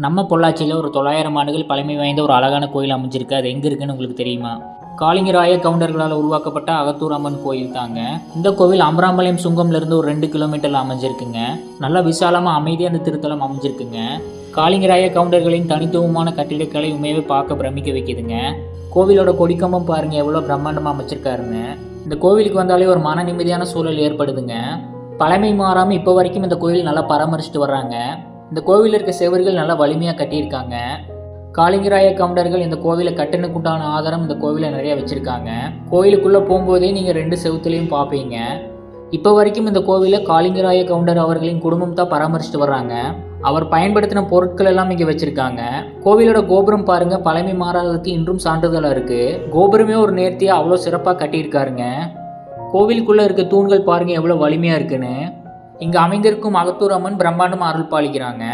நம்ம பொள்ளாச்சியில் ஒரு 900 ஆண்டுகள் பழமை வாய்ந்த ஒரு அழகான கோயில் அமைஞ்சிருக்கு. அது எங்கே இருக்குன்னு உங்களுக்கு தெரியுமா? காளிங்கராய கவுண்டர்களால் உருவாக்கப்பட்ட அகத்தூர் அம்மன் கோயில் தாங்க. இந்த கோவில் அமராம்பாளையம் சுங்கம்லேருந்து ஒரு 2 கிலோமீட்டரில் அமைஞ்சிருக்குங்க. நல்லா விசாலமாக அமைதியாக அந்த திருத்தலம் அமைஞ்சிருக்குங்க. காளிங்கராய கவுண்டர்களின் தனித்துவமான கட்டிடக்கலை உண்மையாகவே பார்க்க பிரமிக்க வைக்குதுங்க. கோவிலோட கொடிக்கம்பம் பாருங்கள் எவ்வளோ பிரம்மாண்டமாக அமைச்சிருக்காருன்னு. இந்த கோவிலுக்கு வந்தாலே ஒரு மன நிம்மதியான சூழல் ஏற்படுதுங்க. பழமை மாறாமல் இப்போ வரைக்கும் இந்த கோயில் நல்லா பராமரிச்சுட்டு வர்றாங்க. இந்த கோவிலில் இருக்க செவர்கள் நல்லா வலிமையாக கட்டியிருக்காங்க. காளிங்கராய கவுண்டர்கள் இந்த கோவிலை கட்டினுக்குண்டான ஆதாரம் இந்த கோவிலை நிறைய வச்சுருக்காங்க. கோவிலுக்குள்ளே போகும்போதே நீங்கள் 2 செவுத்துலையும் பார்ப்பீங்க. இப்போ வரைக்கும் இந்த கோவிலை காளிங்கராய கவுண்டர் அவர்களின் குடும்பம் தான் பராமரிச்சுட்டு வர்றாங்க. அவர் பயன்படுத்தின பொருட்கள் எல்லாம் இங்கே வச்சுருக்காங்க. கோவிலோட கோபுரம் பாருங்கள், பழமை மாறாததுக்கு இன்றும் சான்றிதழாக இருக்குது. கோபுரமே ஒரு நேர்த்தியாக அவ்வளோ சிறப்பாக கட்டியிருக்காருங்க. கோவிலுக்குள்ளே இருக்க தூண்கள் பாருங்கள் எவ்வளோ வலிமையாக இருக்குன்னு. இங்கே அமைந்திருக்கும் அகத்தூர் அம்மன் பிரம்மாண்டமாக அருள் பாலிக்கிறாங்க.